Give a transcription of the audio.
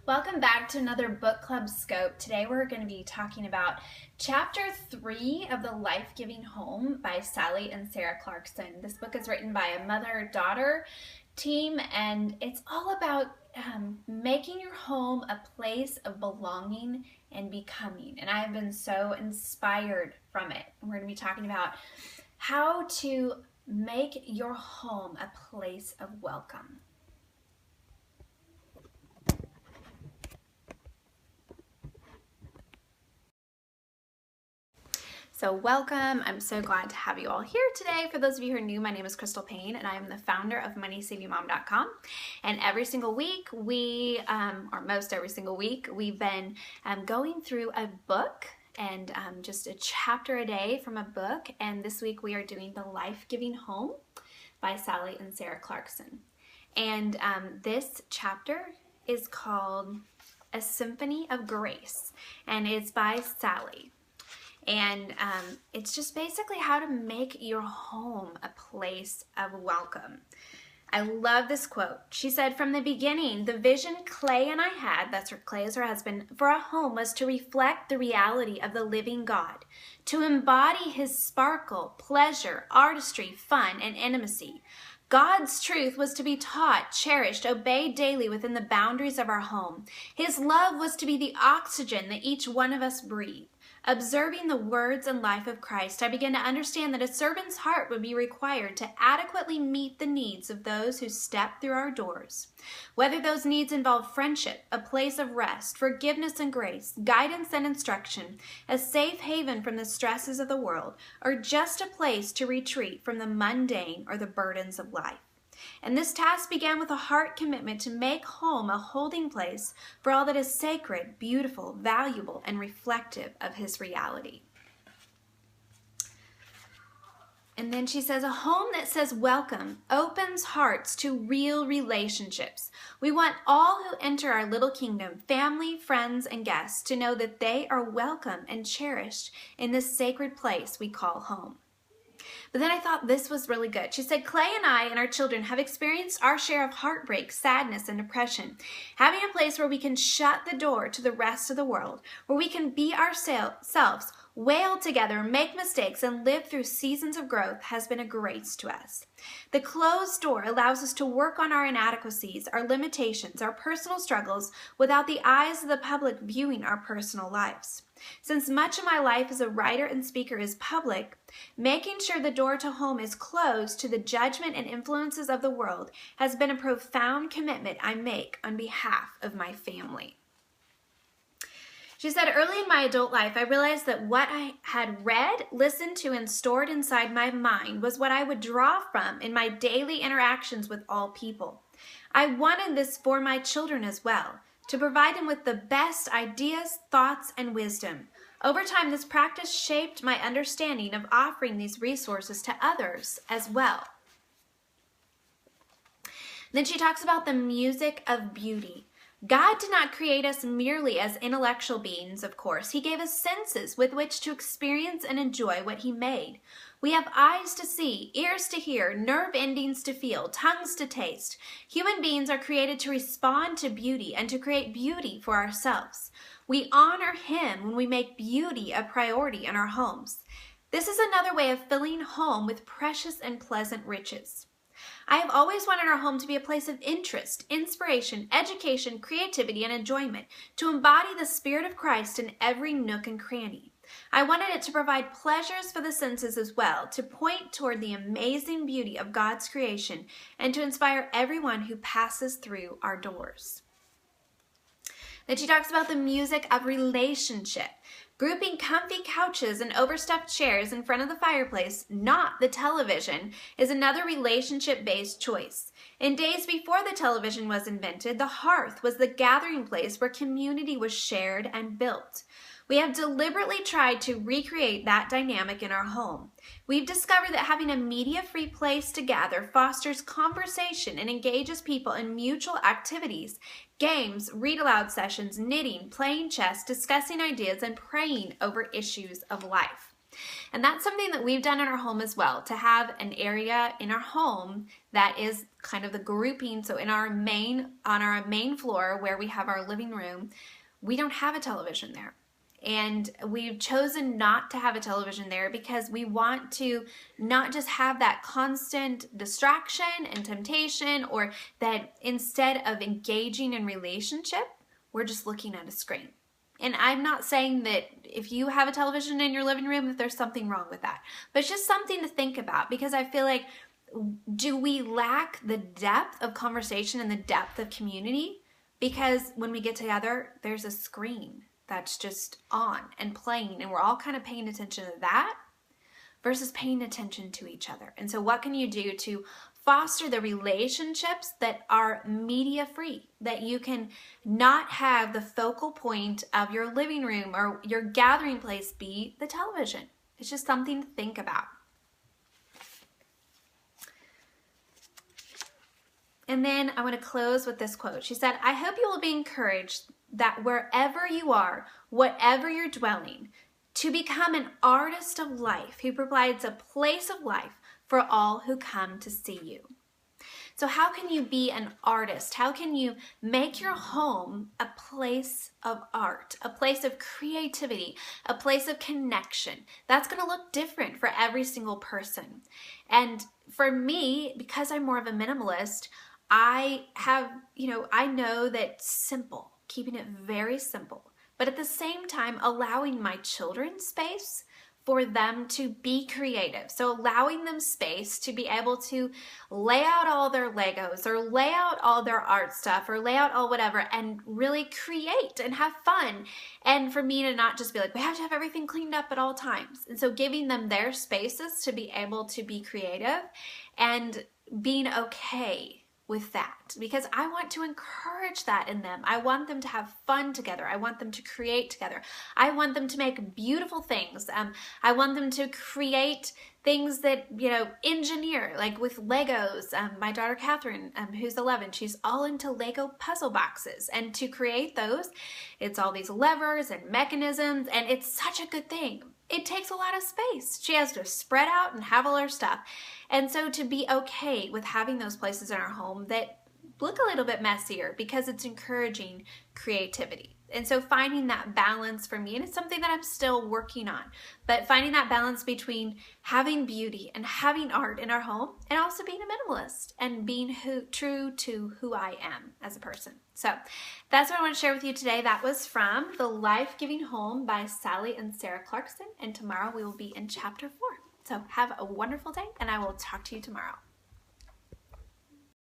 Welcome back to another book club scope. Today we're going to be talking about chapter 3 of The Life-Giving Home by Sally and Sarah Clarkson. This book is written by a mother-daughter team, and it's all about making your home a place of belonging and becoming. And I've been so inspired from it. And we're going to be talking about how to make your home a place of welcome. So welcome. I'm so glad to have you all here today. For those of you who are new, my name is Crystal Payne and I am the founder of MoneySavingMom.com. And every single week or most every single week, we've been going through a book and just a chapter a day from a book. And this week we are doing The Life-Giving Home by Sally and Sarah Clarkson. And this chapter is called A Symphony of Grace, and it's by Sally. And it's just basically how to make your home a place of welcome. I love this quote. She said, "From the beginning, the vision Clay and I had," that's her, Clay is her husband, "for a home was to reflect the reality of the living God, to embody his sparkle, pleasure, artistry, fun, and intimacy. God's truth was to be taught, cherished, obeyed daily within the boundaries of our home. His love was to be the oxygen that each one of us breathe. Observing the words and life of Christ, I began to understand that a servant's heart would be required to adequately meet the needs of those who step through our doors. Whether those needs involve friendship, a place of rest, forgiveness and grace, guidance and instruction, a safe haven from the stresses of the world, or just a place to retreat from the mundane or the burdens of life. And this task began with a heart commitment to make home a holding place for all that is sacred, beautiful, valuable, and reflective of his reality." And then she says, "A home that says welcome opens hearts to real relationships. We want all who enter our little kingdom, family, friends, and guests, to know that they are welcome and cherished in this sacred place we call home." But then I thought this was really good. She said, "Clay and I and our children have experienced our share of heartbreak, sadness, and depression. Having a place where we can shut the door to the rest of the world, where we can be ourselves, wail together, make mistakes, and live through seasons of growth has been a grace to us. The closed door allows us to work on our inadequacies, our limitations, our personal struggles without the eyes of the public viewing our personal lives. Since much of my life as a writer and speaker is public, making sure the door to home is closed to the judgment and influences of the world has been a profound commitment I make on behalf of my family." She said, "Early in my adult life, I realized that what I had read, listened to, and stored inside my mind was what I would draw from in my daily interactions with all people. I wanted this for my children as well, to provide them with the best ideas, thoughts, and wisdom. Over time, this practice shaped my understanding of offering these resources to others as well." Then she talks about the music of beauty. God did not create us merely as intellectual beings, of course. He gave us senses with which to experience and enjoy what he made. We have eyes to see, ears to hear, nerve endings to feel, tongues to taste. Human beings are created to respond to beauty and to create beauty for ourselves. We honor him when we make beauty a priority in our homes. This is another way of filling home with precious and pleasant riches. I have always wanted our home to be a place of interest, inspiration, education, creativity, and enjoyment, to embody the Spirit of Christ in every nook and cranny. I wanted it to provide pleasures for the senses as well, to point toward the amazing beauty of God's creation, and to inspire everyone who passes through our doors." Then she talks about the music of relationship. Grouping comfy couches and overstuffed chairs in front of the fireplace, not the television, is another relationship-based choice. In days before the television was invented, the hearth was the gathering place where community was shared and built. We have deliberately tried to recreate that dynamic in our home. We've discovered that having a media-free place to gather fosters conversation and engages people in mutual activities, games, read-aloud sessions, knitting, playing chess, discussing ideas, and praying over issues of life. And that's something that we've done in our home as well, to have an area in our home that is kind of the grouping. So on our main floor where we have our living room, we don't have a television there. And we've chosen not to have a television there because we want to not just have that constant distraction and temptation, or that instead of engaging in relationship, we're just looking at a screen. And I'm not saying that if you have a television in your living room that there's something wrong with that, but it's just something to think about, because I feel like, do we lack the depth of conversation and the depth of community? Because when we get together, there's a screen that's just on and playing, and we're all kind of paying attention to that versus paying attention to each other. And so what can you do to foster the relationships that are media free, that you can not have the focal point of your living room or your gathering place be the television? It's just something to think about. And then I want to close with this quote. She said, "I hope you will be encouraged that wherever you are, whatever you're dwelling, to become an artist of life who provides a place of life for all who come to see you." So how can you be an artist? How can you make your home a place of art, a place of creativity, a place of connection? That's going to look different for every single person. And for me, because I'm more of a minimalist, I know that simple, keeping it very simple, but at the same time allowing my children space for them to be creative. So allowing them space to be able to lay out all their Legos or lay out all their art stuff or lay out all whatever and really create and have fun. And for me to not just be like, we have to have everything cleaned up at all times. And so giving them their spaces to be able to be creative and being okay with that, because I want to encourage that in them. I want them to have fun together. I want them to create together. I want them to make beautiful things. I want them to create things that, engineer, like with Legos. My daughter Catherine, who's 11, she's all into Lego puzzle boxes. And to create those, it's all these levers and mechanisms, and it's such a good thing. It takes a lot of space. She has to spread out and have all her stuff. And so to be okay with having those places in our home that look a little bit messier, because it's encouraging creativity. And so finding that balance for me, and it's something that I'm still working on, but finding that balance between having beauty and having art in our home and also being a minimalist and being true to who I am as a person. So that's what I want to share with you today. That was from The Life-Giving Home by Sally and Sarah Clarkson. And tomorrow we will be in chapter 4. So have a wonderful day, and I will talk to you tomorrow.